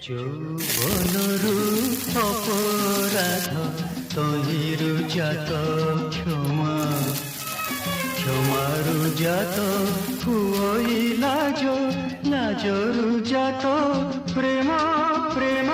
যৌবনরু অপরাধ তহিরু জাত ক্ষমা ক্ষমারু জাত হুই লাজ লাজরু জাত প্রেম প্রেম